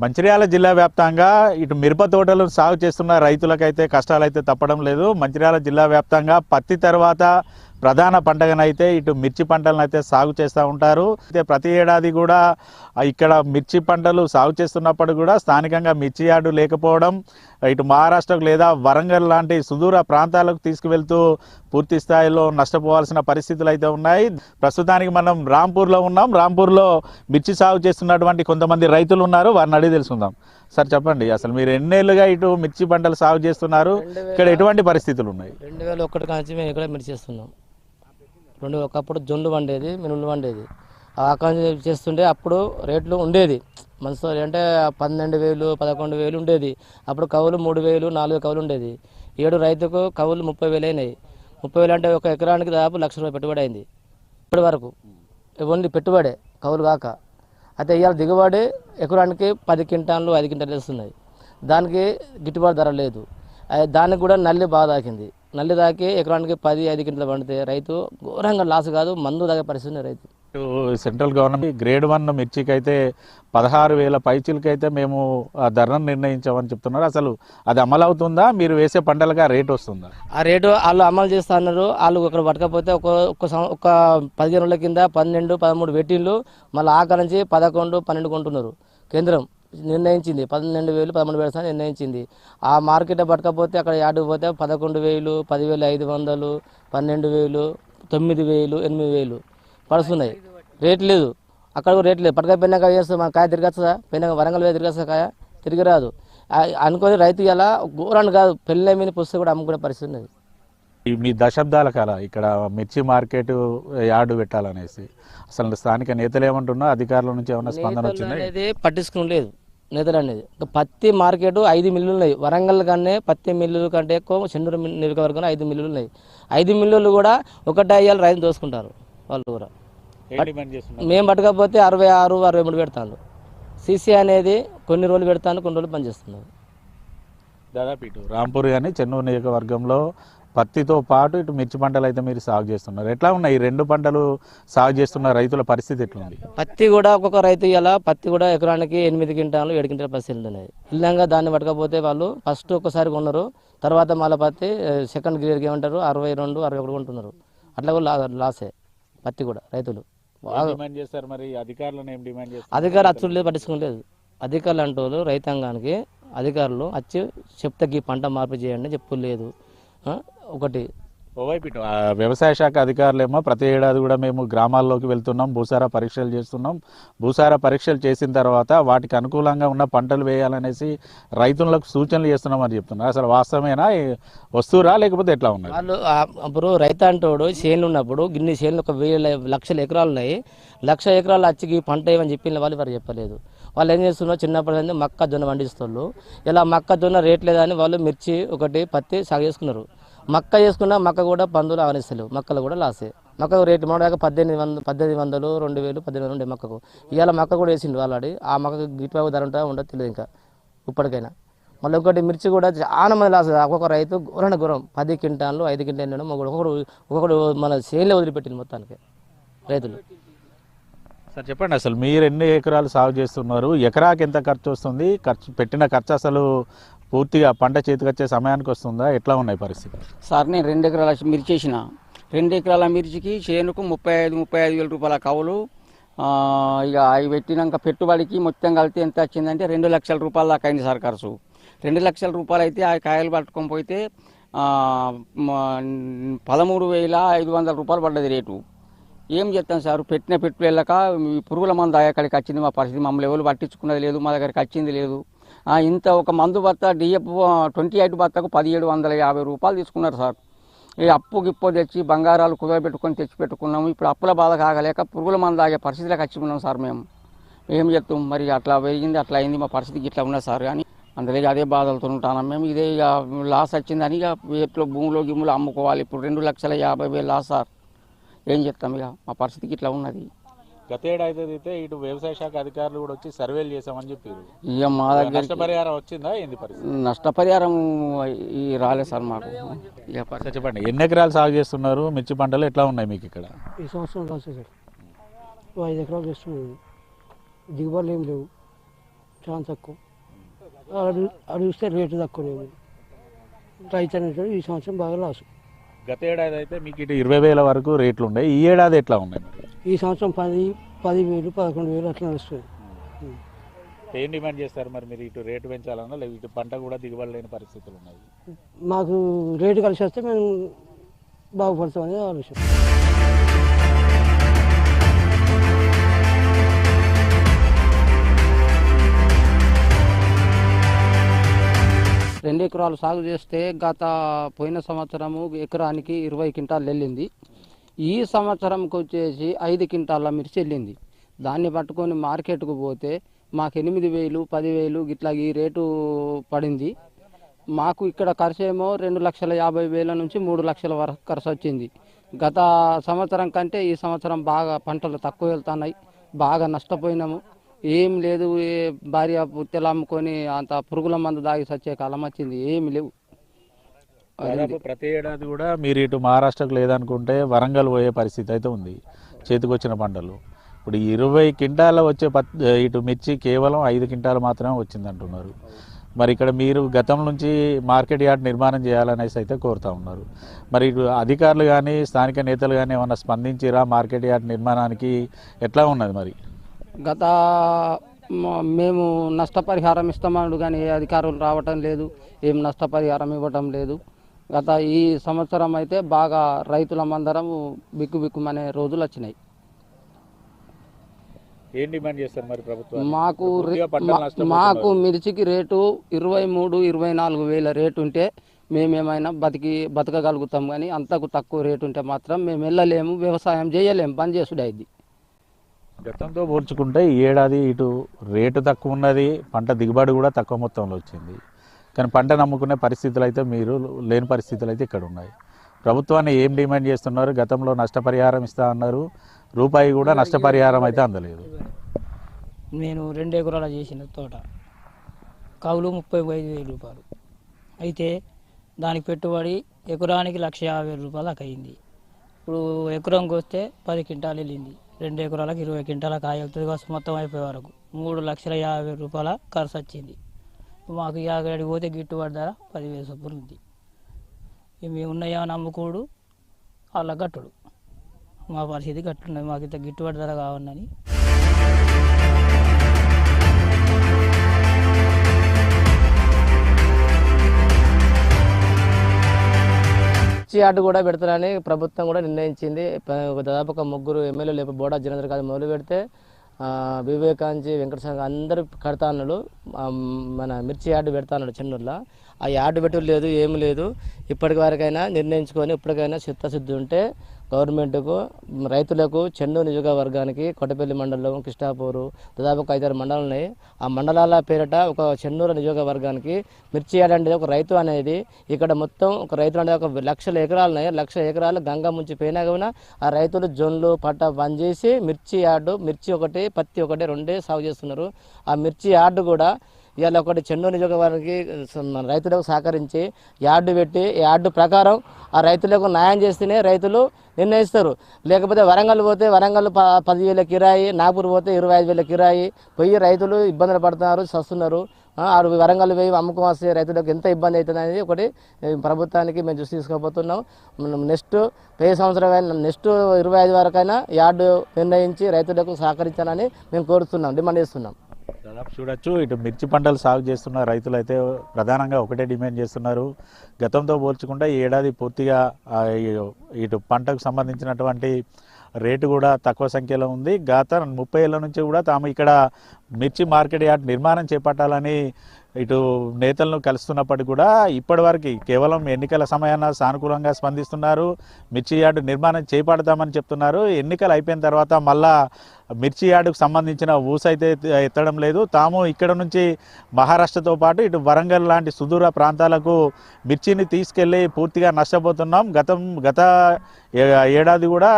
మంచిర్యాల జిల్లా వ్యాప్తంగా ఇటు మిరప తోటలు సాగు చేస్తున్న రైతులకైతే కష్టాలైతే తప్పడం లేదు. మంచిర్యాల జిల్లా వ్యాప్తంగా పత్తి తర్వాత ప్రధాన పంటగానైతే ఇటు మిర్చి పంటలను అయితే సాగు చేస్తూ ఉంటారు. అయితే ప్రతి ఏడాది కూడా ఇక్కడ మిర్చి పంటలు సాగు చేస్తున్నప్పుడు కూడా స్థానికంగా మిర్చి యార్డు లేకపోవడం, ఇటు మహారాష్ట్రకు లేదా వరంగల్ లాంటి సుదూర ప్రాంతాలకు తీసుకువెళ్తూ పూర్తి స్థాయిలో నష్టపోవాల్సిన పరిస్థితులు అయితే ఉన్నాయి. ప్రస్తుతానికి మనం రాంపూర్లో ఉన్నాం. రాంపూర్లో మిర్చి సాగు చేస్తున్నటువంటి కొంతమంది రైతులు ఉన్నారు, వారిని అడిగి తెలుసుకుందాం. సార్ చెప్పండి, అసలు మీరు ఎన్నేళ్ళుగా ఇటు మిర్చి పంటలు సాగు చేస్తున్నారు, ఇక్కడ ఎటువంటి పరిస్థితులు ఉన్నాయి? 2001 నుంచి మేము ఇక్కడ మిర్చి చేస్తున్నాం. ఒకప్పుడు జొన్లు వండేది, మినుములు వండేది. ఆ కాంచి చేస్తుంటే అప్పుడు రేట్లు ఉండేది మంచి, అంటే 12,000 11,000 ఉండేది. అప్పుడు కవులు 3,000 4 కవులు ఉండేది. ఏడు రైతుకు కవులు 30,000 అయినాయి. 30,000 అంటే ఒక ఎకరానికి దాదాపు ₹1,00,000 పెట్టుబడి అయింది. ఇప్పటి వరకు ఓన్లీ పెట్టుబడే, కవులు కాక. అయితే ఇవాళ దిగుబడి ఎకరానికి 10 క్వింటాలు 5 క్వింటాలు వేస్తున్నాయి. దానికి గిట్టుబాటు ధర లేదు. దానికి కూడా నల్లి బాగా తాకింది. నల్లి తాకి ఎకరానికి 10-5 క్వింటాలు పండితే రైతు ఘోరంగా లాస్ కాదు, మందు తాగే పరిస్థితి రైతు. సెంట్రల్ గవర్నమెంట్ గ్రేడ్ 1 మిర్చికి అయితే 16,000 పైచీలకి అయితే మేము ధరను నిర్ణయించామని చెప్తున్నారు. అసలు అది అమలు అవుతుందా? మీరు వేసే పంటలుగా రేట్ వస్తుందా? ఆ రేటు వాళ్ళు అమలు చేస్తా అన్నారు. వాళ్ళు ఇక్కడ పట్టకపోతే ఒక 15 రోజుల కింద 12, 13 పెట్టిళ్ళు, మళ్ళీ ఆక నుంచి 11, 12 కొంటున్నారు. కేంద్రం నిర్ణయించింది 12,000, 13,000 నిర్ణయించింది. ఆ మార్కెట్ పట్టకపోతే అక్కడ యార్డుకు పోతే 11,000, 10,500, 12,000, 9,000, 8,000 పడుతున్నాయి. రేట్ లేదు, అక్కడ కూడా రేట్ లేదు. పట్టకపోయినాక చేస్తే మన కాయ తిరగచ్చదా? పోయినాక వరంగల్ మీద తిరగచ్చా? కాయ తిరిగి రాదు. అనుకొని రైతు ఇలా ఘోరాన్ని కాదు, పెళ్ళి మీద పుస్తకం కూడా అమ్ముకునే పరిస్థితి ఉన్నది. మీ దశాబ్దాల కాల ఇక్కడ మిర్చి మార్కెట్ యార్డు పెట్టాలనేసి అసలు స్థానిక నేతలు ఏమంటున్నా, అధికారుల నుంచి ఏమన్నా స్పందన వచ్చింది అనేది పట్టించుకుని లేదు నేతలు అనేది. పత్తి మార్కెట్ 5 మిల్లులు ఉన్నాయి. వరంగల్ కన్నా పత్తి మిల్లుల కంటే ఎక్కువ చెన్నూరు నియోజకవర్గం 5 మిల్లులు ఉన్నాయి. 5 మిల్లులు కూడా ఒకటే అయ్యాలి, రైతు దోసుకుంటారు వాళ్ళు కూడా. మేము పట్టకపోతే 66, 63 పెడతాను. సీసీ అనేది కొన్ని రోజులు పెడతాను, కొన్ని రోజులు పనిచేస్తున్నారు. దాదాపు ఇటు రాంపూర్ కానీ చెన్నూరు నియోజకవర్గంలో పత్తితో పాటు ఇటు మిర్చి పంటలు అయితే మీరు సాగు చేస్తున్నారు. ఎట్లా ఉన్నాయి ఈ 2 పంటలు సాగు చేస్తున్న రైతుల పరిస్థితి ఎట్లుంది? పత్తి కూడా ఒక్కొక్క రైతు ఇలా పత్తి కూడా ఎకరానికి 8 క్వింటాలు 7 క్వింటాల పరిస్థితులు ఉన్నాయి. ఇల్లంగా దాన్ని పట్టకపోతే వాళ్ళు ఫస్ట్ ఒక్కసారి కొన్నారు, తర్వాత మళ్ళీ పత్తి సెకండ్ గ్రేడ్కి ఏమంటారు 62, 61 కొంటున్నారు. అట్లా కూడా లాసే పత్తి కూడా రైతులు. అధికారులు అచ్చులు పట్టించుకోలేదు. అధికారులు అంటూ రైతాంగానికి అధికారులు వచ్చి చెప్తే ఈ పంట మార్పు చేయండి చెప్పులేదు. ఒకటి ఓవైపు వ్యవసాయ శాఖ అధికారులేమో ప్రతి ఏడాది కూడా మేము గ్రామాల్లోకి వెళ్తున్నాం, భూసార పరీక్షలు చేస్తున్నాం. భూసార పరీక్షలు చేసిన తర్వాత వాటికి అనుకూలంగా ఉన్న పంటలు వేయాలనేసి రైతులకు సూచనలు చేస్తున్నామని చెప్తున్నారు. అసలు వాస్తవమేనా, వస్తురా లేకపోతే ఎట్లా ఉన్నాయి? వాళ్ళు అప్పుడు రైతు అంటోడు చేనులు ఉన్నప్పుడు గిన్ని చేనులు 1,00,000 ఎకరాలు ఉన్నాయి. 1,00,000 ఎకరాలు వచ్చి పంట ఏమని చెప్పిన వాళ్ళు వారు చెప్పలేదు. వాళ్ళు ఏం చేస్తున్నారు, చిన్నప్పటి మొక్కజొన్న పండిస్తారు. ఇలా మొక్కజొన్న రేట్ లేదని వాళ్ళు మిర్చి ఒకటి పత్తి సాగు చేసుకున్నారు. మక్క చేసుకున్నా మక్క కూడా పందులు ఆవరిస్తలేవు, మక్కలు కూడా లాసే. మక్కకు రేటు మొదటి 1,800, 2,000, 1,800 ఉండే మక్కకు. ఇవాళ మక్క కూడా వేసిండు ఆల్రెడీ. ఆ మక్కకు గిట్టుబాటు ధర ఉంటుందో ఉండదు తెలియదు ఇంకా ఇప్పటికైనా. మళ్ళీ ఒకటి మిర్చి కూడా చాలా మంది లాస్. ఒక్కొక్క రైతు ఘోరం 10 క్వింటాలు 5 క్వింటాలు ఒక్కొక్కడు మన చేనులో వదిలిపెట్టింది మొత్తానికి రైతులు. సార్ చెప్పండి, అసలు మీరు ఎన్ని ఎకరాలు సాగు చేస్తున్నారు, ఎకరాకి ఎంత ఖర్చు వస్తుంది, పెట్టిన ఖర్చు అసలు పూర్తిగా పంట చేతికి వచ్చే సమయానికి వస్తుందా, ఎట్లా ఉన్నాయి పరిస్థితి? సార్ నేను 2 ఎకరాల మిర్చి వేసిన. 2 ఎకరాల మిర్చికి చేనుకు 35,000 రూపాయల కవులు. ఇక అవి పెట్టినాక పెట్టుబడికి మొత్తం కలిపి ఎంత వచ్చిందంటే 2,00,000 రూపాయల దాకా అయింది సార్ ఖర్చు. 2,00,000 రూపాయలు అయితే ఆ కాయలు పట్టుకొని పోతే 13,500 రూపాయలు పడ్డది రేటు. ఏం చేస్తాం సార్, పెట్టిన పెట్టుబడి వెళ్ళక పురుగుల మందు అక్కడికి వచ్చింది. మా పరిస్థితి మమ్మల్ని ఎవరు పట్టించుకున్నది లేదు, మా దగ్గరికి వచ్చింది లేదు. ఇంత ఒక మందు బత్త డిఎఫ్ 28 బత్తకు 1,750 రూపాయలు తీసుకున్నారు సార్. ఈ అప్పు గిప్పు తెచ్చి బంగారాలు కుదరబెట్టుకొని తెచ్చి పెట్టుకున్నాము. ఇప్పుడు అప్పుల బాధ కాగలేక పురుగుల మందు ఆగే పరిస్థితిలోకి వచ్చుకున్నాం సార్. మేము ఏం చెప్తాం మరి, అట్లా పెరిగింది అట్లా అయింది, మా పరిస్థితికి ఇట్లా ఉన్నది సార్. కానీ అందులో అదే బాధలతో ఉంటాను మేము. ఇదే ఇక లాస్ వచ్చిందని ఇక ఎట్లో భూములో గిమ్ములు అమ్ముకోవాలి. ఇప్పుడు 2,50,000 లాస్ సార్. ఏం చెప్తాం, ఇక మా పరిస్థితికి ఇట్లా ఉన్నది. గత ఏడాది అయితే ఇటు వ్యవసాయ శాఖ అధికారులు కూడా వచ్చి సర్వేలు చేసామని చెప్పారు. ఇక మా దగ్గర నష్టపరిహారం వచ్చిందా, ఏంది పరిస్థితి? నష్టపరిహారం రాలేదు సార్ మాకు. చెప్పండి, ఎన్ని ఎకరాలు సాగు చేస్తున్నారు, మిర్చి పంటలు ఎట్లా ఉన్నాయి మీకు ఇక్కడ? ఈ సంవత్సరం కాదు సార్, 5 ఎకరాలు చేస్తున్నాయి. దిగుబడులు ఏం లేవు, చాలా తక్కువ. అడిగిస్తే రేటు తక్కువ లేదు. రైతు అనేటువంటి ఈ సంవత్సరం బాగా లాసు. గత ఏడాది అయితే మీకు ఇటు 20,000 వరకు రేట్లు ఉన్నాయి. ఈ ఏడాది ఎట్లా ఉన్నాయి మరి? ఈ సంవత్సరం 10,000 11,000 అట్లా నడుస్తుంది. ఏం డిమాండ్ చేస్తారు మరి మీరు? ఇటు రేటు పెంచాలన్నా లేదా ఇటు పంట కూడా దిగుబడి లేని పరిస్థితులు ఉన్నాయి? మాకు రేటు కలిసి వస్తే మేము బాగుపడతామనే ఆలోచన. రెండు ఎకరాలు సాగు చేస్తే పోయిన సంవత్సరము ఎకరానికి 20 క్వింటాలు వెళ్ళింది. ఈ సంవత్సరంకి వచ్చేసి 5 క్వింటాల మిర్చి వెళ్ళింది. దాన్ని పట్టుకొని మార్కెట్కు పోతే మాకు 8,000 10,000 గిట్లా ఈ రేటు పడింది. మాకు ఇక్కడ ఖర్చు ఏమో 2,50,000 నుంచి 3 లక్షల వరకు ఖర్చు వచ్చింది. గత సంవత్సరం కంటే ఈ సంవత్సరం బాగా పంటలు తక్కువ వెళ్తున్నాయి. బాగా నష్టపోయినాము. ఏం లేదు, భార్య పుత్తెలు అమ్ముకొని అంత పురుగుల మందు దాగి సచ్చే కాలం వచ్చింది. ఏమి లేవు. ప్రతి ఏడాది కూడా మీరు ఇటు మహారాష్ట్రకు లేదనుకుంటే వరంగల్ పోయే పరిస్థితి అయితే ఉంది చేతికొచ్చిన పంటలు. ఇప్పుడు 20 క్వింటాల వచ్చే ఇటు మిర్చి కేవలం 5 క్వింటాలు మాత్రమే వచ్చింది అంటున్నారు. మరి ఇక్కడ మీరు గతం నుంచి మార్కెట్ యార్డ్ నిర్మాణం చేయాలనేసి అయితే కోరుతా ఉన్నారు. మరి ఇటు అధికారులు కానీ స్థానిక నేతలు కానీ ఏమన్నా స్పందించిరా మార్కెట్ యార్డ్ నిర్మాణానికి? ఎట్లా ఉన్నది మరి? మేము నష్టపరిహారం ఇస్తామన్నాడు కానీ ఏ అధికారులు రావటం లేదు, ఏం నష్టపరిహారం ఇవ్వటం లేదు. ఈ సంవత్సరం అయితే బాగా రైతులమందరం బిక్కుబిక్కుమనే రోజులు వచ్చినాయి. ఏం డిమాండ్ చేస్తారు మరి ప్రభుత్వం? మాకు మిర్చికి రేటు 23-24 వేల రేటు ఉంటే మేమేమైనా బతకగలుగుతాం, కానీ అంతకు తక్కువ రేటు ఉంటే మాత్రం మేము వెళ్ళలేము, వ్యవసాయం చేయలేము, బంద్ చేసుడు అయింది. గతంతో పోల్చుకుంటే ఈ ఏడాది ఇటు రేటు తక్కువ ఉన్నది, పంట దిగుబడి కూడా తక్కువ మొత్తంలో వచ్చింది. కానీ పంట నమ్ముకునే పరిస్థితులు అయితే మీరు లేని పరిస్థితులు అయితే ఇక్కడ ఉన్నాయి. ప్రభుత్వాన్ని ఏం డిమాండ్ చేస్తున్నారు? గతంలో నష్టపరిహారం ఇస్తా అన్నారు, రూపాయి కూడా నష్టపరిహారం అయితే అందలేదు. నేను 2 ఎకరాల చేసిన తోట కౌలు 35,000 రూపాయలు అయితే దానికి పెట్టుబడి ఎకరానికి 1,50,000 రూపాయలు దాకా అయింది. ఇప్పుడు ఎకరంకి వస్తే 10 క్వింటాలు వెళ్ళింది. 2 ఎకరాలకు 20 క్వింటాల కాయ వెళ్తుంది కావచ్చు. మొత్తం అయిపోయే వరకు 3,50,000 రూపాయల ఖర్చు వచ్చింది. మాకు అక్కడికి పోతే గిట్టుబాటు ధర 10,000 చొప్పున ఉంది. మేము ఉన్నాయని అమ్ముకోడు, వాళ్ళ గట్టుడు. మా పరిస్థితి గట్టున్నది. మాకు ఇంత గిట్టుబాటు ధర కావాలని యార్డు కూడా పెడతారని ప్రభుత్వం కూడా నిర్ణయించింది. దాదాపు ఒక 3 ఎమ్మెల్యేలు లేకపోతే బోడా జనేంద్ర కాదు మొదలు పెడితే వివేకాంజీ వెంకటస్వామి అందరూ కడతా అన్నాడు. మన మిర్చి యార్డు పెడతా అన్నాడు చెన్నూరులో. ఆ యార్డు పెట్టు లేదు, ఏమి లేదు. ఇప్పటి వరకైనా నిర్ణయించుకొని ఇప్పటికైనా చిత్తశుద్ధి ఉంటే గవర్నమెంట్కు రైతులకు చెన్నూరు నియోజకవర్గానికి కొట్టపల్లి మండలం, కృష్ణాపూరు దాదాపు ఒక 5-6 మండలాలు ఉన్నాయి. ఆ మండలాల పేరిట ఒక చెన్నూరు నియోజకవర్గానికి మిర్చి యార్డ్ అనేది ఒక రైతు అనేది ఇక్కడ మొత్తం ఒక రైతు అనేది 1,00,000 ఎకరాలు ఉన్నాయి. 1,00,000 ఎకరాలు గంగా ముంచి పోయినా కూడా ఆ రైతులు జొన్లు పట్ట బంద్ చేసి మిర్చి యార్డు, మిర్చి ఒకటి పత్తి ఒకటి 2 సాగు చేస్తున్నారు. ఆ మిర్చి యార్డు కూడా ఇవాళ ఒకటి చెన్నూరు నియోజకవర్గానికి రైతులకు సహకరించి యార్డు పెట్టి యార్డు ప్రకారం ఆ రైతులకు న్యాయం చేస్తేనే రైతులు నిర్ణయిస్తారు. లేకపోతే వరంగల్ పోతే వరంగల్ 10,000 కిరాయి, నాగపూర్ పోతే 25,000 కిరాయి పోయి రైతులు ఇబ్బందులు పడుతున్నారు, సస్తున్నారు. ఆడు వరంగల్ పోయి అమ్ముకు వస్తే రైతులకు ఎంత ఇబ్బంది అవుతుంది అనేది ఒకటి ప్రభుత్వానికి మేము దృష్టి తీసుకోబోతున్నాం. నెక్స్ట్ 10 సంవత్సరం నెక్స్ట్ 25 వరకైనా యార్డు నిర్ణయించి రైతులకు సహకరించాలని మేము కోరుతున్నాం, డిమాండ్ చేస్తున్నాం. దాదాపు చూడొచ్చు ఇటు మిర్చి పంటలు సాగు చేస్తున్న రైతులు అయితే ప్రధానంగా ఒకటే డిమాండ్ చేస్తున్నారు. గతంతో పోల్చుకుంటే ఈ ఏడాది పూర్తిగా ఇటు పంటకు సంబంధించినటువంటి రేటు కూడా తక్కువ సంఖ్యలో ఉంది. గత 30 ఏళ్ల నుంచి కూడా తాము ఇక్కడ మిర్చి మార్కెట్ యార్డ్ నిర్మాణం చేపట్టాలని ఇటు నేతలను కలుస్తున్నప్పటికీ కూడా ఇప్పటివరకు కేవలం ఎన్నికల సమయాన సానుకూలంగా స్పందిస్తున్నారు. మిర్చి యార్డు నిర్మాణం చేపడతామని చెప్తున్నారు. ఎన్నికలు అయిపోయిన తర్వాత మళ్ళా మిర్చి యార్డుకు సంబంధించిన ఊసైతే ఎత్తడం లేదు. తాము ఇక్కడ నుంచి మహారాష్ట్రతో పాటు ఇటు వరంగల్ లాంటి సుదూర ప్రాంతాలకు మిర్చిని తీసుకెళ్ళి పూర్తిగా నష్టపోతున్నాం. గత ఏడాది కూడా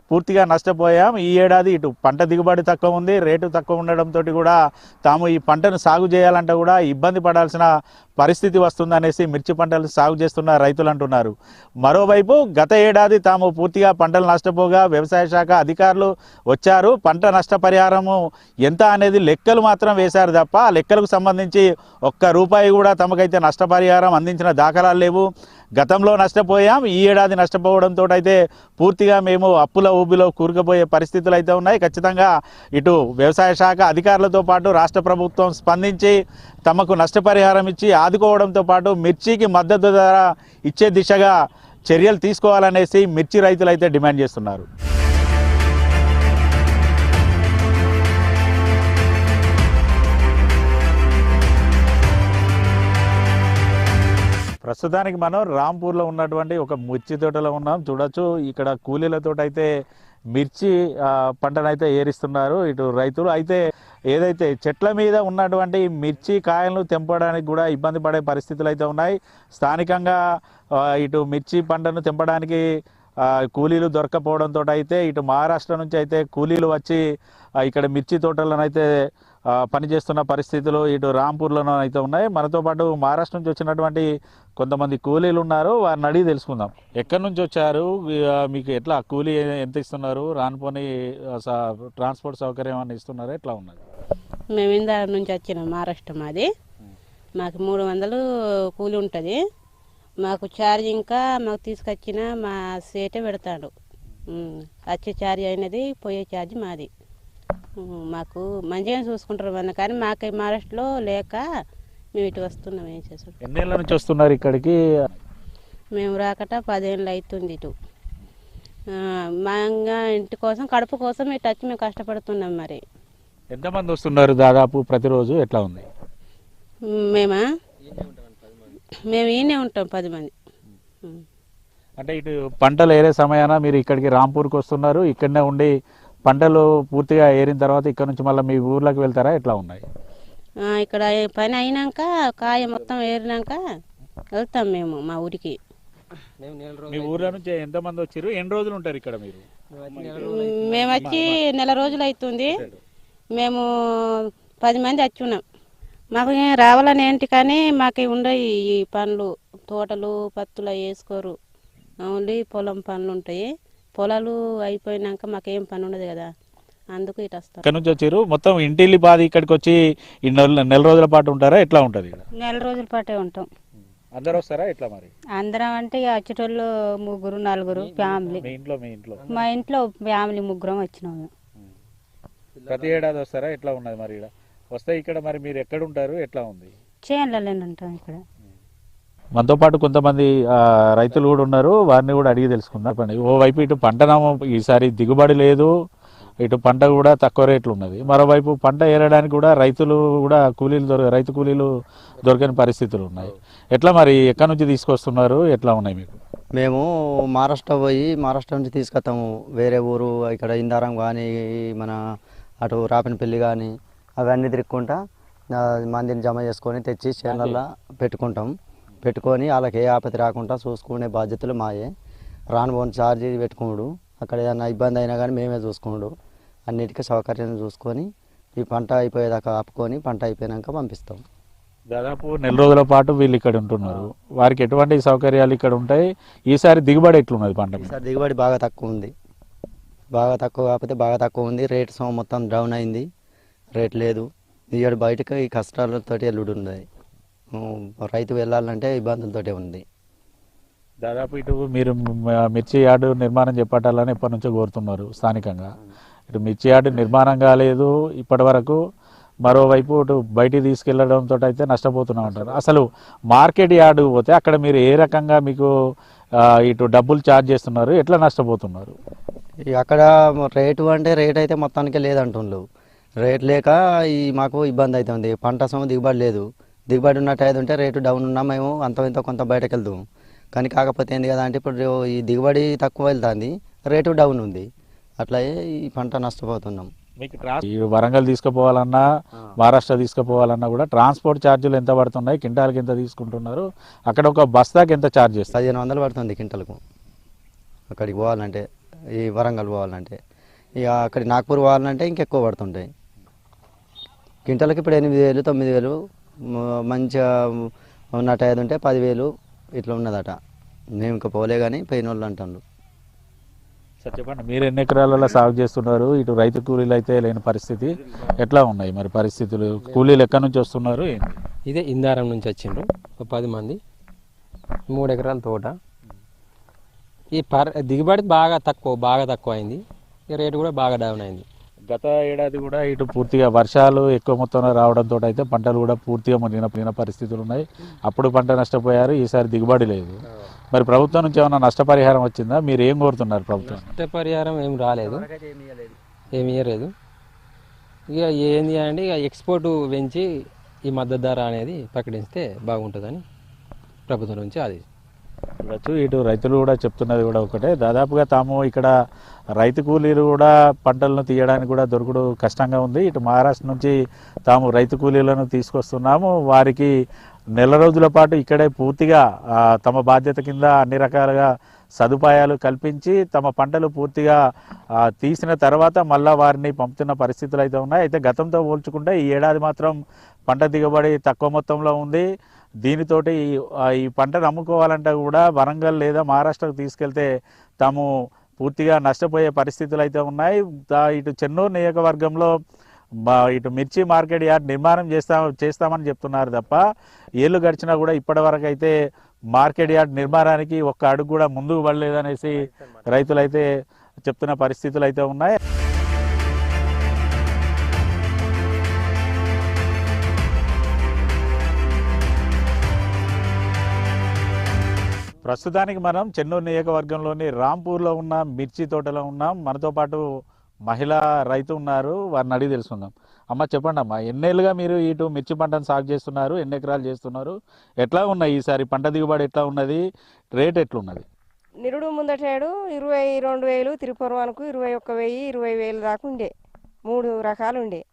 పూర్తిగా నష్టపోయాం. ఈ ఏడాది ఇటు పంట దిగుబడి తక్కువ ఉంది, రేటు తక్కువ ఉండడంతో కూడా తాము ఈ పంటను సాగు చేయాలంటే కూడా ఇబ్బంది పడాల్సిన పరిస్థితి వస్తుందనేసి మిర్చి పంటలు సాగు చేస్తున్న రైతులు అంటున్నారు. మరోవైపు గత ఏడాది తాము పూర్తిగా పంటలు నష్టపోగా వ్యవసాయ శాఖ అధికారులు వచ్చారు, పంట నష్టపరిహారము ఎంత అనేది లెక్కలు మాత్రం వేశారు తప్ప ఆ లెక్కలకు సంబంధించి ఒక్క రూపాయి కూడా తమకైతే నష్టపరిహారం అందించిన దాఖలాలు లేవు. గతంలో నష్టపోయాం, ఈ ఏడాది నష్టపోవడంతో అయితే పూర్తిగా మేము అప్పుల ఊబిలో కూరుకుపోయే పరిస్థితులు అయితే ఉన్నాయి. ఖచ్చితంగా ఇటు వ్యవసాయ శాఖ అధికారులతో పాటు రాష్ట్ర ప్రభుత్వం స్పందించి తమకు నష్టపరిహారం ఇచ్చి ఆదుకోవడంతో పాటు మిర్చికి మద్దతు ధర ఇచ్చే దిశగా చర్యలు తీసుకోవాలనేసి మిర్చి రైతులు అయితే డిమాండ్ చేస్తున్నారు. ప్రస్తుతానికి మనం రాంపూర్లో ఉన్నటువంటి ఒక మిర్చి తోటలో ఉన్నాం. చూడొచ్చు ఇక్కడ కూలీలతో అయితే మిర్చి పంటనైతే ఏరిస్తున్నారు ఇటు రైతులు. అయితే ఏదైతే చెట్ల మీద ఉన్నటువంటి మిర్చి కాయలను తెంపడానికి కూడా ఇబ్బంది పడే పరిస్థితులు అయితే ఉన్నాయి. స్థానికంగా ఇటు మిర్చి పంటను తెంపడానికి కూలీలు దొరకపోవడంతో అయితే ఇటు మహారాష్ట్ర నుంచి అయితే కూలీలు వచ్చి ఇక్కడ మిర్చి తోటలను అయితే పనిచేస్తున్న పరిస్థితులు ఇటు రాంపూర్లోనూ అయితే ఉన్నాయి. మనతో పాటు మహారాష్ట్ర నుంచి వచ్చినటువంటి కొంతమంది కూలీలు ఉన్నారు, వారిని అడిగి తెలుసుకుందాం. ఎక్కడి నుంచి వచ్చారు, మీకు ఎట్లా కూలీ ఎంత ఇస్తున్నారు, రానుపోని ట్రాన్స్పోర్ట్ సౌకర్యం ఏమైనా ఇస్తున్నారు, ఎట్లా ఉన్నది? మేము ఇందాక నుంచి వచ్చినాం, మహారాష్ట్ర మాది. మాకు 300 కూలి ఉంటుంది. మాకు ఛార్జ్ ఇంకా మాకు తీసుకొచ్చిన మా సేటే పెడతాడు. వచ్చే ఛార్జ్ అయినది, పోయే ఛార్జ్ మాది. మాకు మంచిగా చూసుకుంటారు మన, కానీ మాకు మహారాష్ట్రలో లేక మేము ఇటు వస్తున్నాం. ఏం చేస్తాం? ఎన్నేళ్ళ నుంచి వస్తున్నారు ఇక్కడికి? మేము రాకట 10 ఏళ్ళు అవుతుంది ఇటు. మా ఇంటి కోసం, కడుపు కోసం ఇటు వచ్చి మేము కష్టపడుతున్నాం. మరి ఎంతమంది వస్తున్నారు దాదాపు ప్రతిరోజు, ఎట్లా ఉంది? మేము ఈయనే ఉంటాం 10 మంది. అంటే ఇటు పంటలు ఏరే సమయాన మీరు ఇక్కడికి రాంపూర్కి వస్తున్నారు, ఇక్కడనే ఉండి పంటలు పూర్తిగా ఏరిన తర్వాత ఇక్కడ నుంచి మళ్ళీ మీ ఊర్లోకి వెళ్తారా, ఎట్లా ఉన్నాయి? ఇక్కడ పని అయినాక కాయ మొత్తం ఏరినాక వెళ్తాం మేము మా ఊరికి. మీ ఊర్లో నుంచి ఎంతమంది వచ్చారు, ఎన్ని రోజులు ఉంటారు ఇక్కడ మీరు? మేము వచ్చి నెల రోజులు అవుతుంది. మేము 10 మంది వచ్చి ఉన్నాం. మాకు రావాలని ఏంటి, కానీ మాకు ఉండవు ఈ పనులు. తోటలు పత్తులు వేసుకోరు, ఓన్లీ పొలం పనులు ఉంటాయి. పొలాలు అయిపోయినాక మాకేం పని ఉండదు కదా, అందుకు ఇటు వస్తాం. ఇక్కడ నుంచి వచ్చారు మొత్తం ఇంటిల్లి బాధ ఇక్కడికి వచ్చి ఈ నెల రోజుల పాటు ఉంటారా, ఎట్లా ఉంటుంది? నెల రోజుల పాటే ఉంటాం. అందరూ వస్తారా ఎట్లా మరి? అందరం అంటే ఇక వచ్చేటోళ్ళు 3 4 ఫ్యామిలీ. మా ఇంట్లో ఫ్యామిలీ 3 వచ్చినాము. ప్రతి ఏడాది వస్తారా, ఎట్లా ఉన్నది మరి? వస్తే ఇక్కడ మరి మీరు ఎక్కడ ఉంటారు, ఎట్లా ఉంది? చేనులలో ఉంటాం ఇక్కడ. మనతో పాటు కొంతమంది రైతులు కూడా ఉన్నారు, వారిని కూడా అడిగి తెలుసుకుందాం. ఓవైపు ఇటు పంటనామో ఈసారి దిగుబడి లేదు, ఇటు పంట కూడా తక్కువ రేట్లు ఉన్నది. మరోవైపు పంట ఏరడానికి కూడా రైతు కూలీలు దొరకని పరిస్థితులు ఉన్నాయి. ఎట్లా మరి, ఎక్కడి నుంచి తీసుకొస్తున్నారు, ఎట్లా ఉన్నాయి మీకు? మేము మహారాష్ట్ర నుంచి తీసుకొస్తాము. వేరే ఊరు ఇక్కడ ఇందారం కానీ, మన అటు రాపినపల్లి కానీ అవన్నీ తిరుక్కుంటా మందిని జమ చేసుకొని తెచ్చి చేనులలో పెట్టుకొని వాళ్ళకి ఏ ఆపత్తి రాకుండా చూసుకునే బాధ్యతలు మాయే. రానుపోని ఛార్జీ పెట్టుకోడు, అక్కడ ఏదైనా ఇబ్బంది అయినా కానీ మేమే చూసుకోడు. అన్నిటికీ సౌకర్యం చూసుకొని ఈ పంట అయిపోయేదాకా ఆపుకొని పంట అయిపోయాక పంపిస్తాం. దాదాపు నెల రోజుల పాటు వీళ్ళు ఇక్కడ ఉంటున్నారు, వారికి ఎటువంటి సౌకర్యాలు ఇక్కడ ఉంటాయి? ఈసారి దిగుబడి ఎట్లున్నది పంట? ఈసారి దిగుబడి బాగా తక్కువ ఉంది, కాకపోతే బాగా తక్కువ ఉంది. రేట్ మొత్తం డౌన్ అయింది, రేట్ లేదు. ఇయ్యడు బయటకు ఈ కష్టాలతో ఎల్లుడు ఉంది. రైతు వెళ్ళాలంటే ఇబ్బందులతోటే ఉంది. దాదాపు ఇటు మీరు మిర్చి యార్డు నిర్మాణం చేపట్టాలని ఎప్పటి నుంచో కోరుతున్నారు స్థానికంగా. ఇటు మిర్చి యార్డు నిర్మాణం కాలేదు ఇప్పటి వరకు. మరోవైపు ఇటు బయటికి తీసుకెళ్లడంతో అయితే నష్టపోతూనే ఉంటారు. అసలు మార్కెట్ యార్డు పోతే అక్కడ మీరు ఏ రకంగా మీకు ఇటు డబ్బులు ఛార్జ్ చేస్తున్నారు, ఎట్లా నష్టపోతున్నారు? అక్కడ రేట్ అయితే మొత్తానికి లేదంటుండ్రు. రేట్ లేక మాకు ఇబ్బంది అవుతుంది. పంట దిగుబడి లేదు. దిగుబడి ఉన్నట్టు అయితే ఉంటే రేటు డౌన్ ఉన్నా మేము ఇంత కొంత బయటకు వెళ్తాం. కానీ కాకపోతే ఏంది కదా అంటే ఇప్పుడు ఈ దిగుబడి తక్కువ వెళ్తుంది, రేటు డౌన్ ఉంది. అట్లాగే ఈ పంట నష్టపోతున్నాం. మీకు వరంగల్ తీసుకుపోవాలన్నా, మహారాష్ట్ర తీసుకుపోవాలన్నా కూడా ట్రాన్స్పోర్ట్ ఛార్జీలు ఎంత పడుతున్నాయి, క్వింటాల్కి ఎంత తీసుకుంటున్నారు? అక్కడ ఒక బస్తాకి ఎంత ఛార్జ్ చేస్తారు? 1500 పడుతుంది క్వింటల్కు. అక్కడికి పోవాలంటే, ఈ వరంగల్ పోవాలంటే. ఇక అక్కడికి నాగ్పూర్ పోవాలంటే ఇంకెక్కువ పడుతుంటాయి. క్వింటల్కి ఇప్పుడు 8000 9000, మంచిగా ఉన్నట్టు అయితే ఉంటే 10,000 ఇట్లా ఉన్నదట. మేము ఇంకా పోలే కానీ పోయిన వాళ్ళు అంటారు. సార్ చెప్పండి, మీరు ఎన్ని ఎకరాలలో సాగు చేస్తున్నారు? ఇటు రైతు కూలీలు అయితే లేని పరిస్థితి, ఎట్లా ఉన్నాయి మరి పరిస్థితులు? కూలీలు ఎక్కడి నుంచి వస్తున్నారు ఏంటి? ఇదే ఇందారం నుంచి వచ్చిండ్రు ఒక 10 మంది, 3 ఎకరాల తోట. ఈ దిగుబడి బాగా తక్కువ అయింది. ఈ రేటు కూడా బాగా డౌన్ అయింది. గత ఏడాది కూడా ఇటు పూర్తిగా వర్షాలు ఎక్కువ మొత్తంలో రావడంతో అయితే పంటలు కూడా పూర్తిగా మునిగిన పరిస్థితులు ఉన్నాయి. అప్పుడు పంట నష్టపోయారు, ఈసారి దిగుబడి లేదు. మరి ప్రభుత్వం నుంచి ఏమైనా నష్టపరిహారం వచ్చిందా? మీరు ఏం కోరుతున్నారు ప్రభుత్వం? నష్టపరిహారం ఏం రాలేదు, ఏమి ఇవ్వలేదు. ఇక ఏంది అంటే ఇక ఎక్స్పోర్ట్ పెంచి ఈ మద్దతు ధర అనేది ప్రకటిస్తే బాగుంటుందని ప్రభుత్వం నుంచి అది చూడొచ్చు. ఇటు రైతులు కూడా చెప్తున్నది కూడా ఒకటే, దాదాపుగా తాము ఇక్కడ రైతు కూలీలు కూడా పంటలను తీయడానికి కూడా దొరకడు కష్టంగా ఉంది. ఇటు మహారాష్ట్ర నుంచి తాము రైతు కూలీలను తీసుకొస్తున్నాము, వారికి నెల రోజుల పాటు ఇక్కడే పూర్తిగా తమ బాధ్యత కింద అన్ని రకాలుగా సదుపాయాలు కల్పించి తమ పంటలు పూర్తిగా తీసిన తర్వాత మళ్ళా వారిని పంపుతున్న పరిస్థితులు అయితే ఉన్నాయి. అయితే గతంతో పోల్చుకుంటే ఈ ఏడాది మాత్రం పంట దిగుబడి తక్కువ మొత్తంలో ఉంది. దీనితోటి ఈ పంటను అమ్ముకోవాలంటే కూడా వరంగల్ లేదా మహారాష్ట్రకు తీసుకెళ్తే తాము పూర్తిగా నష్టపోయే పరిస్థితులు అయితే ఉన్నాయి. ఇటు చెన్నూరు నియోజకవర్గంలో ఇటు మిర్చి మార్కెట్ యార్డ్ నిర్మాణం చేస్తామని చెప్తున్నారు తప్ప ఏళ్ళు గడిచినా కూడా ఇప్పటివరకు అయితే మార్కెట్ యార్డ్ నిర్మాణానికి ఒక్క అడుగు కూడా ముందుకు పడలేదనేసి రైతులైతే చెప్తున్న పరిస్థితులు అయితే ఉన్నాయి. ప్రస్తుతానికి మనం చెన్నూరు నియోజకవర్గంలోని రాంపూర్లో ఉన్న మిర్చి తోటలో ఉన్నాం. మనతో పాటు మహిళా రైతు ఉన్నారు, వారిని అడిగి తెలుసుకుందాం. అమ్మ చెప్పండి అమ్మా, ఎన్నేళ్ళుగా మీరు ఇటు మిర్చి పంటను సాగు చేస్తున్నారు? ఎన్ని ఎకరాలు చేస్తున్నారు? ఎట్లా ఉన్నాయి ఈసారి పంట దిగుబడి ఎట్లా ఉన్నది? రేట్ ఎట్లున్నది? నిరుడు ముందటేడు 22,000, తిరుపూర్వానికి 21,000, 20,000 దాకా ఉండే. 3 రకాలు ఉండే.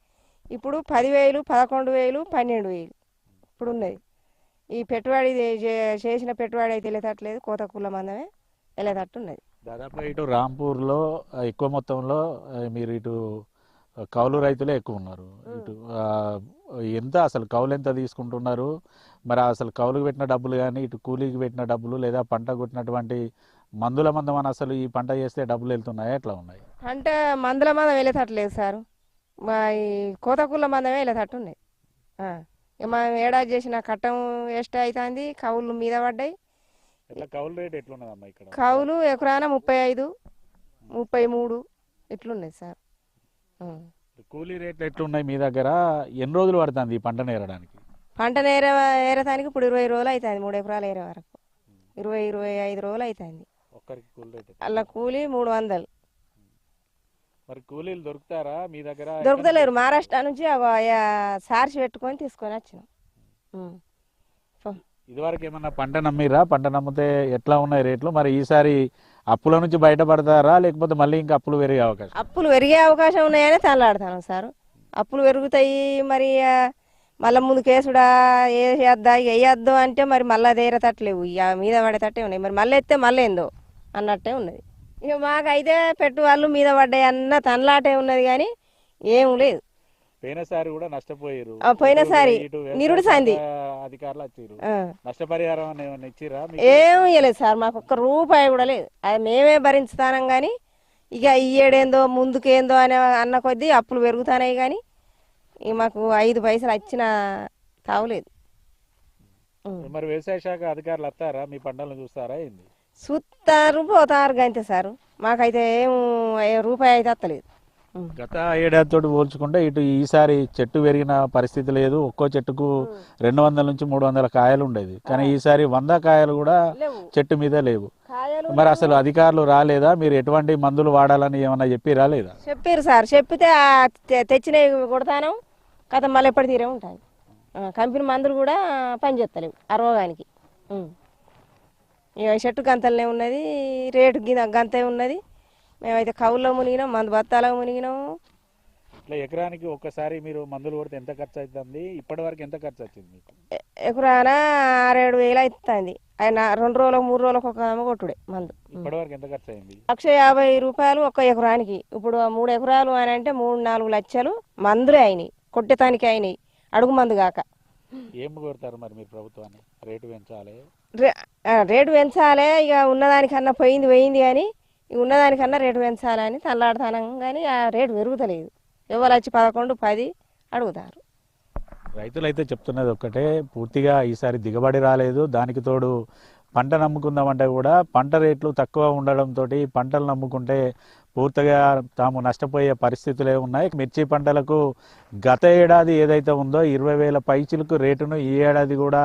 ఇప్పుడు 10,000, 11,000, 12,000 ఇప్పుడు ఉన్నది. ఈ పెట్టుబడి చేసిన పెట్టుబడి అయితే వెళ్ళేటట్లేదు, కోత కూల మందమే వెళ్ళేటట్టు ఉన్నది. దాదాపుగా ఇటు రాంపూర్లో ఎక్కువ మొత్తంలో మీరు ఇటు కౌలు రైతులే ఎక్కువ ఉన్నారు. ఇటు ఎంత అసలు కౌలు ఎంత తీసుకుంటున్నారు? మరి అసలు కౌలుకి పెట్టిన డబ్బులు కానీ, ఇటు కూలీకి పెట్టిన డబ్బులు లేదా పంట కొట్టినటువంటి మందుల మందం అని అసలు ఈ పంట చేస్తే డబ్బులు వెళ్తున్నాయా, ఎట్లా ఉన్నాయి? అంటే మందుల మందం వెళ్ళేటట్లేదు సారు, మా ఈ కోత కూల మందమే వెళ్ళేటట్టు ఉన్నాయి. మనం ఏడాది చేసిన కట్టం వేస్ట్ అవుతుంది, కౌలు మీద పడ్డాయి. కౌలు రేట్ ఎట్లున్నదమ్మా ఇక్కడ? కౌలు ఎకరాన 35, 33 ఇట్లున్నాయి సార్. కూలీ రేట్లు ఎట్లున్నాయి మీ దగ్గర? ఎన్ని రోజులు పడుతుంది ఈ పంటను ఏరడానికి? పంట ఏరటానికి ఇప్పుడు 20 రోజులు అవుతుంది. 3 ఎకరాలు ఏరే వరకు 20-25 రోజులు అవుతుంది. ఒక్కరికి కూలీ రేట్ అలా కూలీ 300. మరి కూలీలు దొరుకుతారా మీ దగ్గర? దొరుకుతలేరు. మహారాష్ట్ర నుంచి సార్చి పెట్టుకొని తీసుకొని వచ్చినాం. ఇదివరకు ఏమన్నా పంట నమ్మిరా? పంట నమ్మితే ఎట్లా ఉన్నాయి రేట్లు? మరి ఈసారి అప్పుల నుంచి బయటపడతారా లేకపోతే మళ్ళీ ఇంకా అప్పులు పెరిగే అవకాశం? అప్పులు పెరిగే అవకాశం ఉన్నాయని తనలాడుతాను సార్. అప్పులు పెరుగుతాయి మరి, మళ్ళీ ముందు కేసుడా వేసేద్దా వేయద్దు అంటే మరి మళ్ళీ తీరతట్లేవు, ఇక మీద పడేటట్టే ఉన్నాయి. మరి మళ్ళీ ఎత్తే మళ్ళీ ఏందో అన్నట్టే ఉన్నది. ఇక మాకైతే పెట్టువాళ్ళు మీద పడ్డాయి అన్న తనలాటే ఉన్నది, కానీ ఏం లేదు. పోయినసారి కూడా నష్టపోయారు. పోయినసారి నిరుడు సంది అధికారులు వచ్చారు, నష్టపరిహారం ఏమైనా ఇచ్చిరా? ఏం ఇవ్వలేదు సార్, మాకు ఒక్క రూపాయి కూడా లేదు. అది మేమే భరించుతానం, కానీ ఇక ఈ ఏడేందో ముందుకేందో అని అన్న కొద్దీ అప్పులు పెరుగుతున్నాయి, కానీ ఇక మాకు 5 పైసలు వచ్చిన తావులేదు. మరి వ్యవసాయ శాఖ అధికారులు వస్తారా? మీ పంటలను చూస్తారా? ఏంది చూస్తారు పోతారు గంతే సార్, మాకైతే ఏం రూపాయి అయితే వస్తలేదు. గత ఏడాదితో పోల్చుకుంటే ఇటు ఈసారి చెట్టు పెరిగిన పరిస్థితి లేదు. ఒక్కో చెట్టుకు 200 నుంచి 300 కాయలు ఉండేది, కానీ ఈసారి 100 కాయలు కూడా చెట్టు మీద లేవు. మరి అసలు అధికారులు రాలేదా? మీరు ఎటువంటి మందులు వాడాలని ఏమన్నా చెప్పి రాలేదా? చెప్పారు సార్, చెప్పితే తెచ్చినవి కొడతాను కథ మళ్ళీ ఎప్పటి తీరే ఉంటాయి. కంపెనీ మందులు కూడా పనిచేస్తలేవు ఆ రోగానికి. ఇక చెట్టు గంతలనే ఉన్నది, రేటు గంతే ఉన్నది. మేమైతే కౌల్లో మునిగినాం, మందు బత్తాలకు మునిగినాము. ఇట్లా ఎకరానికి ఒక్కసారి మీరు మందులు కొడితే ఎంత ఖర్చు అవుతుంది? ఇప్పటి వరకు ఎంత ఖర్చు వచ్చింది మీకు? ఎకరాన 6-7 వేలు అవుతుంది. ఆయన 2 రోజులకు 3 రోజులకు ఒక కొట్టుడే మందు. ఇప్పటి వరకు ఎంత ఖర్చు అయింది? 1,50,000 ఒక్క ఎకరానికి. ఇప్పుడు 3 ఎకరాలు అని అంటే 3-4 లక్షలు మందులే అయినాయి, కొట్టేతానికి అయినాయి, అడుగు మందు కాక. ఏం కోరుతారు మరి మీరు ప్రభుత్వాన్ని? రేటు పెంచాలి, రేటు పెంచాలి. ఇక ఉన్నదానికన్నా పోయింది కానీ ఉన్నదానికన్నా రేటు పెంచాలని తల్లాడుతానం, కానీ ఆ రేటు పెరుగుతలేదు. ఎవరు వచ్చి 11, 10 అడుగుతారు. రైతులు అయితే చెప్తున్నది ఒక్కటే, పూర్తిగా ఈసారి దిగుబడి రాలేదు. దానికి తోడు పంట నమ్ముకుందామంటే కూడా పంట రేట్లు తక్కువ ఉండడంతో పంటలు నమ్ముకుంటే పూర్తిగా తాము నష్టపోయే పరిస్థితులే ఉన్నాయి. మిర్చి పంటలకు గత ఏడాది ఏదైతే ఉందో 20,000 పైచిలకు రేటును ఈ ఏడాది కూడా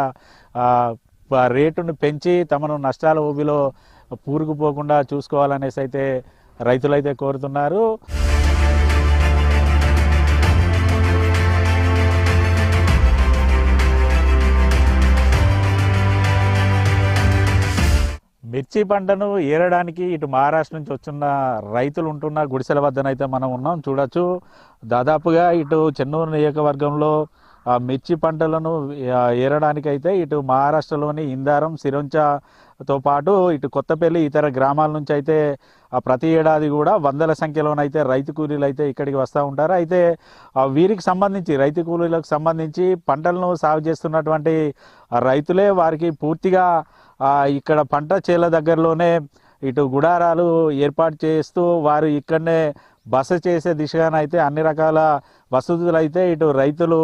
రేటును పెంచి తమను నష్టాల ఊబిలో పూరుకుపోకుండా చూసుకోవాలనేసి అయితే రైతులైతే కోరుతున్నారు. మిర్చి పంటను ఏరడానికి ఇటు మహారాష్ట్ర నుంచి వచ్చిన రైతులు ఉంటున్న గుడిసెల వద్దనైతే మనం ఉన్నాం. చూడొచ్చు, దాదాపుగా ఇటు చెన్నూరు నియోజకవర్గంలో మిర్చి పంటలను ఏరడానికైతే ఇటు మహారాష్ట్రలోని ఇందారం, సిరోంచాతో పాటు ఇటు కొత్తపల్లి ఇతర గ్రామాల నుంచి అయితే ప్రతి ఏడాది కూడా వందల సంఖ్యలోనైతే రైతు కూలీలు అయితే ఇక్కడికి వస్తూ ఉంటారు. అయితే వీరికి సంబంధించి రైతు కూలీలకు సంబంధించి పంటలను సాగు చేస్తున్నటువంటి రైతులే వారికి పూర్తిగా ఇక్కడ పంట చేల దగ్గరలోనే ఇటు గుడారాలు ఏర్పాటు చేస్తూ వారు ఇక్కడనే బస చేసే దిశగానైతే అన్ని రకాల వసతులు అయితే ఇటు రైతులు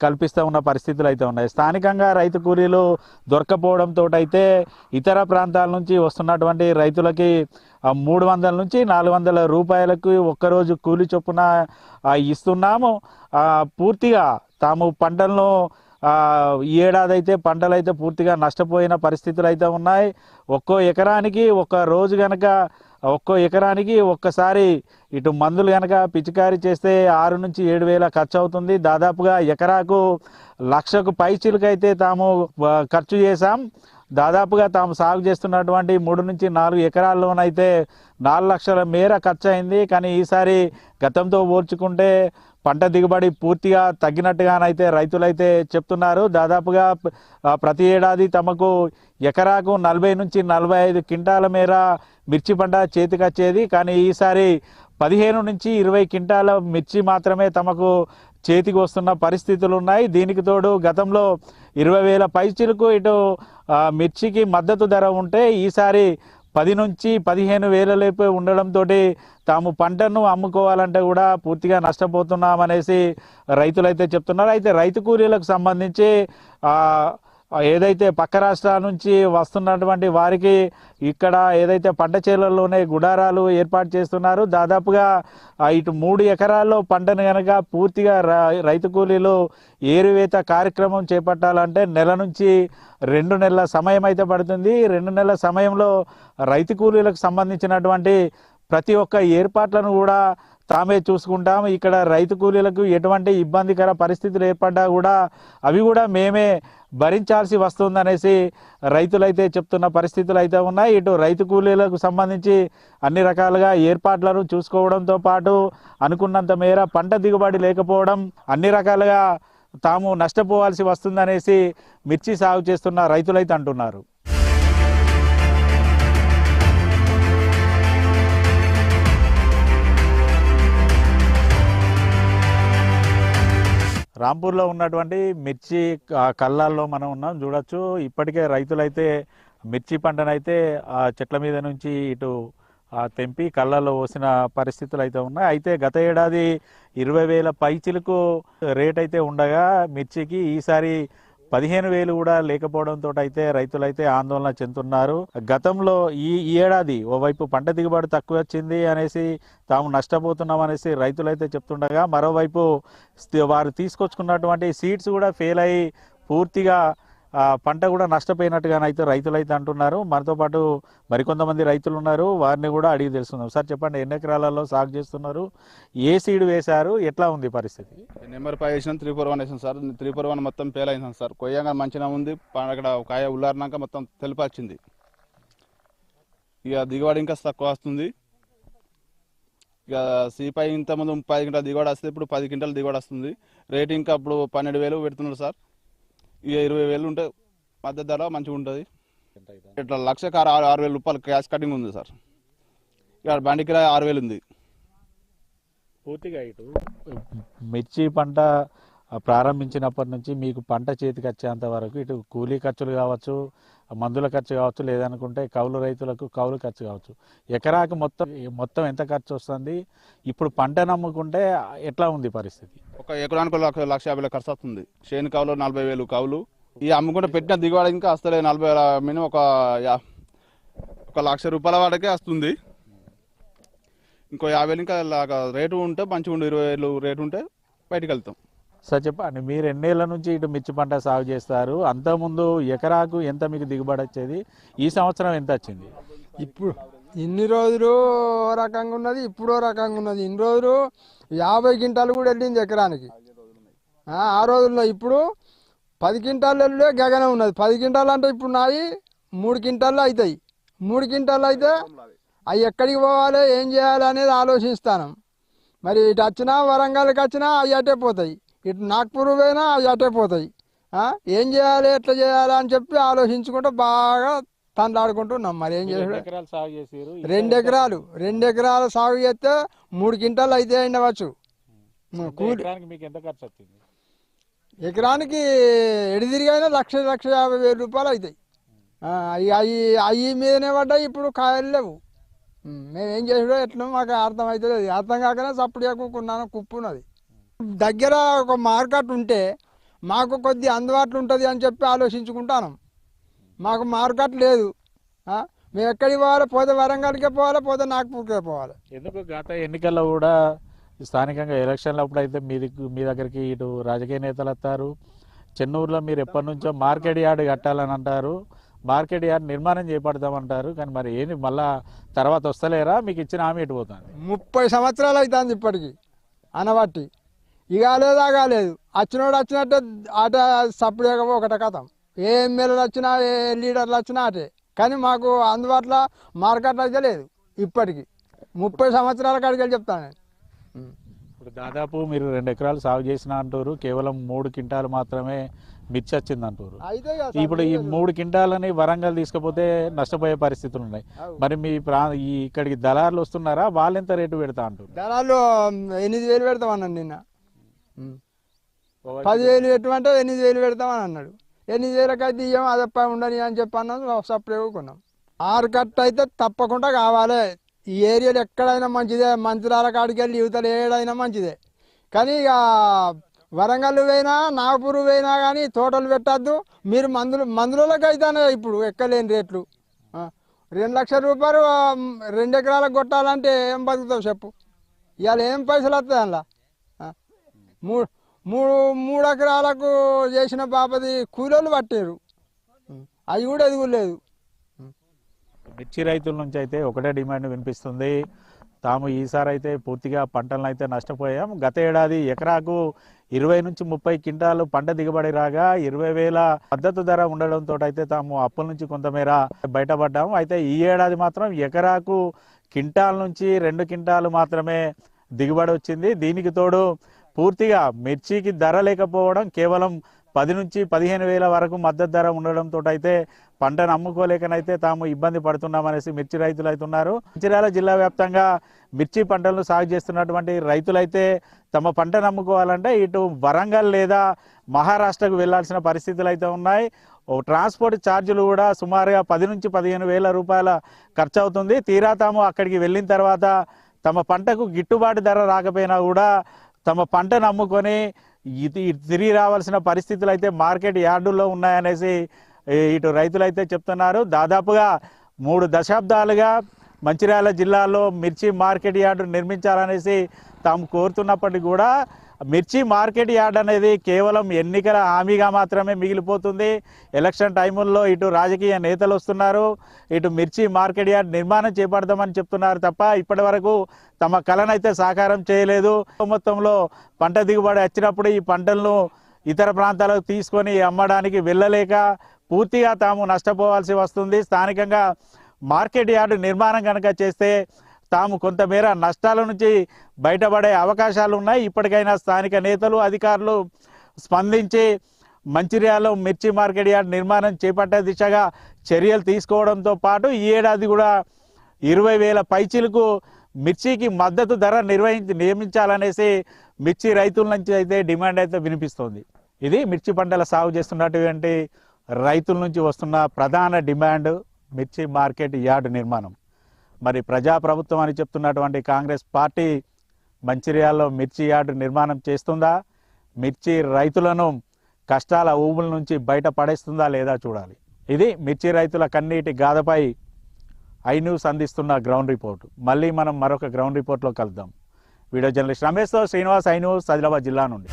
కల్పిస్తూ ఉన్న పరిస్థితులు అయితే ఉన్నాయి. స్థానికంగా రైతు కూలీలు దొరకపోవడంతో అయితే ఇతర ప్రాంతాల నుంచి వస్తున్నటువంటి రైతులకి 300 నుంచి 400 రూపాయలకు ఒక్కరోజు కూలి చొప్పున ఇస్తున్నాము. పూర్తిగా తాము పంటలను ఈ ఏడాది అయితే పంటలు అయితే పూర్తిగా నష్టపోయిన పరిస్థితులు అయితే ఉన్నాయి. ఒక్కో ఎకరానికి ఒక్క రోజు కనుక ఒక్కసారి ఇటు మందులు కనుక పిచికారీ చేస్తే 6 నుంచి 7 వేల ఖర్చు అవుతుంది. దాదాపుగా ఎకరాకు 1,00,000కు పైచిలకైతే తాము ఖర్చు చేశాం. దాదాపుగా తాము సాగు చేస్తున్నటువంటి 3 నుంచి 4 ఎకరాల్లోనైతే 4 లక్షల మేర ఖర్చు అయింది. కానీ ఈసారి గతంతో పోల్చుకుంటే పంట దిగుబడి పూర్తిగా తగ్గినట్టుగానైతే రైతులైతే చెప్తున్నారు. దాదాపుగా ప్రతి ఏడాది తమకు ఎకరాకు 40 నుంచి 45 క్వింటాల మేర మిర్చి పంట చేతికొచ్చేది. కానీ ఈసారి 15 నుంచి 20 క్వింటాల మిర్చి మాత్రమే తమకు చేతికి వస్తున్న పరిస్థితులు ఉన్నాయి. దీనికి తోడు గతంలో 20,000 పైచిలకు ఇటు మిర్చికి మద్దతు ధర ఉంటే ఈసారి 10 నుంచి 15,000 లేపే ఉండడంతో తాము పంటను అమ్ముకోవాలంటే కూడా పూర్తిగా నష్టపోతున్నామనేసి రైతులైతే చెప్తున్నారు. అయితే రైతు కూలీలకు సంబంధించి ఏదైతే పక్క రాష్ట్రాల నుంచి వస్తున్నటువంటి వారికి ఇక్కడ ఏదైతే పంట చేలల్లోనే గుడారాలు ఏర్పాటు చేస్తున్నారు. దాదాపుగా ఇటు 3 ఎకరాల్లో పంటను కనుక పూర్తిగా రైతు కూలీలు ఏరువేత కార్యక్రమం చేపట్టాలంటే నెల నుంచి 2 నెలల సమయం అయితే పడుతుంది. 2 నెలల సమయంలో రైతు కూలీలకు సంబంధించినటువంటి ప్రతి ఒక్క ఏర్పాట్లను కూడా తామే చూసుకుంటాం. ఇక్కడ రైతు కూలీలకు ఎటువంటి ఇబ్బందికర పరిస్థితులు ఏర్పడ్డా కూడా అవి కూడా మేమే భరించాల్సి వస్తుందనేసి రైతులైతే చెప్తున్న పరిస్థితులు అయితే ఉన్నాయి. ఇటు రైతు కూలీలకు సంబంధించి అన్ని రకాలుగా ఏర్పాట్లను చూసుకోవడంతో పాటు అనుకున్నంత మేర పంట దిగుబడి లేకపోవడం, అన్ని రకాలుగా తాము నష్టపోవాల్సి వస్తుందనేసి మిర్చి సాగు చేస్తున్న రైతులైతే అంటున్నారు. రాంపూర్లో ఉన్నటువంటి మిర్చి కళ్ళాల్లో మనం ఉన్నాం. చూడొచ్చు, ఇప్పటికే రైతులైతే మిర్చి పంటనైతే ఆ చెట్ల మీద నుంచి ఇటు తెంపి కళ్ళల్లో పోసిన పరిస్థితులు అయితే ఉన్నాయి. అయితే గత ఏడాది 20,000 పైచిలకు రేట్ అయితే ఉండగా మిర్చికి ఈసారి 15,000 కూడా లేకపోవడంతో అయితే రైతులైతే ఆందోళన చెందుతున్నారు. గతంలో ఈ ఏడాది ఓవైపు పంట దిగుబడి తక్కువ వచ్చింది అనేసి తాము నష్టపోతున్నాం అనేసి రైతులైతే చెప్తుండగా, మరోవైపు వారు తీసుకొచ్చుకున్నటువంటి సీడ్స్ కూడా ఫెయిల్ అయ్యి పూర్తిగా పంట కూడా నష్టపోయినట్టుగానైతే రైతులైతే అంటున్నారు. మనతో పాటు మరికొంతమంది రైతులు ఉన్నారు, వారిని కూడా అడిగి తెలుసుకుందాం. సార్ చెప్పండి, ఎన్ని ఎకరాలలో సాగు చేస్తున్నారు, ఏ సీడ్ వేశారు, ఎట్లా ఉంది పరిస్థితి? నెంబర్ 5 వేసినాం, 341 వేసాం సార్. 341 మొత్తం ఫెయిల్ అయింది సార్. కొయ్యంగా మంచిగా ఉంది, అక్కడ కాయ ఉల్లారినాక మొత్తం తెలిపొచ్చింది. ఇక దిగుబడి ఇంకా తక్కువ వస్తుంది. ఇక C5 ఇంతకుముందు 30 క్వింటాలు దిగుబడి వస్తుంది, ఇప్పుడు 10 క్వింటాలు దిగుబడి వస్తుంది. రేట్ ఇంకా ఇప్పుడు 12,000 పెడుతున్నారు సార్. ఇక 20,000 ఉంటే మద్దతు ధర మంచిగా ఉంటుంది. ఇట్లా 1,06,000 రూపాయలు క్యాష్ కటింగ్ ఉంది సార్. ఇక బండి కిరాయి 6,000 ఉంది. పూర్తిగా ఇటు మిర్చి పంట ప్రారంభించినప్పటి నుంచి మీకు పంట చేతికి వచ్చేంత వరకు ఇటు కూలీ ఖర్చులు కావచ్చు, మందుల ఖర్చు కావచ్చు, లేదనుకుంటే కౌలు రైతులకు కౌలు ఖర్చు కావచ్చు, ఎకరాకు మొత్తం ఎంత ఖర్చు వస్తుంది? ఇప్పుడు పంట నమ్ముకుంటే ఎట్లా ఉంది పరిస్థితి? ఒక ఎకరానికి 1,50,000 ఖర్చు వస్తుంది. చేను కౌలు 40,000 కౌలు. ఈ అమ్ముకుంటే పెట్టిన దిగుబడి ఇంకా వస్తలేదు. 40 మినిమం ఒక 1,00,000 రూపాయల వాడికే వస్తుంది. ఇంకో 50,000 ఇంకా రేటు ఉంటే మంచిగా ఉండు. 20,000 రేటు ఉంటే బయటకు వెళ్తాం. సార్ చెప్పండి, మీరు ఎన్నేళ్ల నుంచి ఇటు మిర్చి పంట సాగు చేస్తారు? అంతకుముందు ఎకరాకు ఎంత మీకు దిగుబడి వచ్చేది? ఈ సంవత్సరం ఎంత వచ్చింది? ఇప్పుడు ఇన్ని రోజులు రకంగా ఉన్నది, ఇప్పుడు రకంగా ఉన్నది. ఇన్ని రోజులు 50 క్వింటాలు కూడా వెళ్ళింది ఎకరానికి. ఆ రోజుల్లో ఇప్పుడు 10 క్వింటాలు వెళ్ళే గగనే ఉన్నది. 10 క్వింటాలు అంటే ఇప్పుడు నాయి 3 క్వింటాలు అవుతాయి. 3 క్వింటాలు అయితే అవి ఎక్కడికి పోవాలి, ఏం చేయాలి అనేది ఆలోచిస్తాను. మరి ఇటు వచ్చినా వరంగల్కి వచ్చినా అవి అటే పోతాయి, ఇటు నాగ్పూర్ పోయినా అవి అటే పోతాయి. ఏం చేయాలి, ఎట్లా చేయాలి అని చెప్పి ఆలోచించుకుంటూ బాగా తండ్లాడుకుంటున్నాం. మరి ఏం చేయాలి? 2 ఎకరాలు సాగు చేస్తే 3 క్వింటాలు అయితే ఉండవచ్చు. ఎకరానికి ఎడిదిరిగైనా 1,50,000 రూపాయలు అవుతాయి. అవి మీదనే పడ్డాయి. ఇప్పుడు కాయలు లేవు. మేము ఏం చేసాడో ఎట్లా మాకు అర్థమవుతుంది. అర్థం కాకనే సప్పుడు కూకున్నాను, కుప్పున్నది. దగ్గర ఒక మార్కెట్ ఉంటే మాకు కొద్ది అందుబాటులో ఉంటుంది అని చెప్పి ఆలోచించుకుంటాను. మాకు మార్కెట్ లేదు. మేము ఎక్కడికి పోవాలి? పోతే వరంగల్కే పోవాలి, పోతే నాగ్పూర్కే పోవాలి. ఎందుకు గత ఎన్నికల్లో కూడా స్థానికంగా ఎలక్షన్లు అప్పుడు అయితే మీ దగ్గరికి ఇటు రాజకీయ నేతలు వస్తారు. చెన్నూరులో మీరు ఎప్పటి నుంచో మార్కెట్ యార్డ్ కట్టాలని అంటారు, మార్కెట్ యార్డ్ నిర్మాణం చేపడతామంటారు. కానీ మరి ఏంటి మళ్ళా తర్వాత వస్తలేరా? మీకు ఇచ్చిన హామీ ఎటు పోతుంది? 30 సంవత్సరాలు అవుతుంది ఇప్పటికి అనబట్టి. ఇక లేదా కాలేదు, వచ్చినోడు వచ్చినట్టే ఆట సప్పుడు ఒకట కథం. ఏ ఎమ్మెల్యేలు వచ్చినా, ఏ లీడర్లు వచ్చినా అటే. కానీ మాకు అందుబాటులో మార్కెట్ అయితే లేదు ఇప్పటికి. 30 సంవత్సరాల కాడికి వెళ్ళి చెప్తాను నేను. ఇప్పుడు దాదాపు మీరు 2 ఎకరాలు సాగు చేసిన అంటారు, కేవలం 3 క్వింటాలు మాత్రమే మిర్చి వచ్చింది అంటారు. ఇప్పుడు ఈ 3 క్వింటాలని వరంగల్ తీసుకపోతే నష్టపోయే పరిస్థితులు ఉన్నాయి. మరి మీ ఇక్కడికి దళారులు వస్తున్నారా? వాళ్ళు ఎంత రేటు పెడతా అంటారు? దళాలు 8,000 పెడతామన్నాడు నిన్న. 10,000 పెట్టమంటే 8,000 పెడతామని అన్నాడు. 8,000కి అయితే ఇయ్యం, అదప్ప ఉండని అని చెప్పి అన్నాను. సప్లై కొన్నాం. మార్కెట్ అయితే తప్పకుండా కావాలి. ఈ ఏరియాలో ఎక్కడైనా మంచిదే. మంచిర్యాల కాడికి వెళ్ళి యువతలు ఏడైనా మంచిదే. కానీ ఇక వరంగల్ పోయినా, నాగపూర్ పోయినా కానీ తోటలు పెట్టద్దు. మీరు మందులకి అయితేనే ఇప్పుడు ఎక్కలేని రేట్లు. 2,00,000 రూపాయలు 2 ఎకరాలకు కొట్టాలంటే ఏం బతుకుతావు చెప్పు? ఇవాళ ఏం పైసలు వస్తాయి అందులో? 3 ఎకరాలకు చేసిన బాపది కూలీలు పట్టారు, అవి కూడా ఎదుగులేదు. మిర్చి రైతుల నుంచి అయితే ఒకటే డిమాండ్ వినిపిస్తుంది. తాము ఈసారి అయితే పూర్తిగా పంటలను అయితే నష్టపోయాం. గత ఏడాది ఎకరాకు 20 నుంచి 30 క్వింటాలు పంట దిగుబడి రాగా 20,000 మద్దతు ధర ఉండడంతో అయితే తాము అప్పుల నుంచి కొంతమేర బయటపడ్డాము. అయితే ఈ ఏడాది మాత్రం ఎకరాకు క్వింటాల్ నుంచి 2 క్వింటాలు మాత్రమే దిగుబడి వచ్చింది. దీనికి తోడు పూర్తిగా మిర్చికి ధర లేకపోవడం, కేవలం 10 నుంచి 15,000 వరకు మద్దతు ధర ఉండడంతో అయితే పంటను అమ్ముకోలేకనైతే తాము ఇబ్బంది పడుతున్నామనేసి మిర్చి రైతులు అయితే ఉన్నారు. మంచిర్యాల జిల్లా వ్యాప్తంగా మిర్చి పంటలను సాగు చేస్తున్నటువంటి రైతులైతే తమ పంటను అమ్ముకోవాలంటే ఇటు వరంగల్ లేదా మహారాష్ట్రకు వెళ్లాల్సిన పరిస్థితులు అయితే ఉన్నాయి. ట్రాన్స్పోర్ట్ ఛార్జీలు కూడా సుమారుగా 10 నుంచి 15,000 రూపాయల ఖర్చు అవుతుంది. తీరా తాము అక్కడికి వెళ్ళిన తర్వాత తమ పంటకు గిట్టుబాటు ధర రాకపోయినా కూడా తమ పంటను అమ్ముకొని తిరిగి రావాల్సిన పరిస్థితులు అయితే మార్కెట్ యార్డుల్లో ఉన్నాయనేసి ఇటు రైతులు అయితే చెప్తున్నారు. దాదాపుగా 3 దశాబ్దాలుగా మంచిర్యాల జిల్లాలో మిర్చి మార్కెట్ యార్డు నిర్మించాలనేసి తాము కోరుతున్నప్పటికీ కూడా మిర్చి మార్కెట్ యార్డ్ అనేది కేవలం ఎన్నికల హామీగా మాత్రమే మిగిలిపోతుంది. ఎలక్షన్ టైముల్లో ఇటు రాజకీయ నేతలు వస్తున్నారు, ఇటు మిర్చి మార్కెట్ యార్డ్ నిర్మాణం చేపడదామని చెప్తున్నారు తప్ప ఇప్పటి వరకు తమ కళనైతే సాకారం చేయలేదు. మొత్తంలో పంట దిగుబడి వచ్చినప్పుడు ఈ పంటలను ఇతర ప్రాంతాలకు తీసుకొని అమ్మడానికి వెళ్ళలేక పూర్తిగా తాము నష్టపోవాల్సి వస్తుంది. స్థానికంగా మార్కెట్ యార్డు నిర్మాణం కనుక చేస్తే తాము కొంతమేర నష్టాల నుంచి బయటపడే అవకాశాలు ఉన్నాయి. ఇప్పటికైనా స్థానిక నేతలు, అధికారులు స్పందించి మంచిర్యాలలో మిర్చి మార్కెట్ యార్డ్ నిర్మాణం చేపట్టే దిశగా చర్యలు తీసుకోవడంతో పాటు ఈ ఏడాది కూడా 20,000 పైచీలకు మిర్చికి మద్దతు ధర నియమించాలనేసి మిర్చి రైతుల నుంచి అయితే డిమాండ్ అయితే వినిపిస్తోంది. ఇది మిర్చి పంటల సాగు చేస్తున్నటువంటి రైతుల నుంచి వస్తున్న ప్రధాన డిమాండ్ మిర్చి మార్కెట్ యార్డు నిర్మాణం. మరి ప్రజాప్రభుత్వం అని చెప్తున్నటువంటి కాంగ్రెస్ పార్టీ మంచిర్యాలలో మిర్చి యార్డు నిర్మాణం చేస్తుందా, మిర్చి రైతులను కష్టాల ఊబుల నుంచి బయట పడేస్తుందా లేదా చూడాలి. ఇది మిర్చి రైతుల కన్నీటి గాథపై ఐ న్యూస్ అందిస్తున్న గ్రౌండ్ రిపోర్ట్. మళ్ళీ మనం మరొక గ్రౌండ్ రిపోర్ట్లో కలుద్దాం. వీడియో జర్నలిస్ట్ రమేష్తో శ్రీనివాస్, ఐ న్యూస్, ఆదిలాబాద్ జిల్లా నుండి.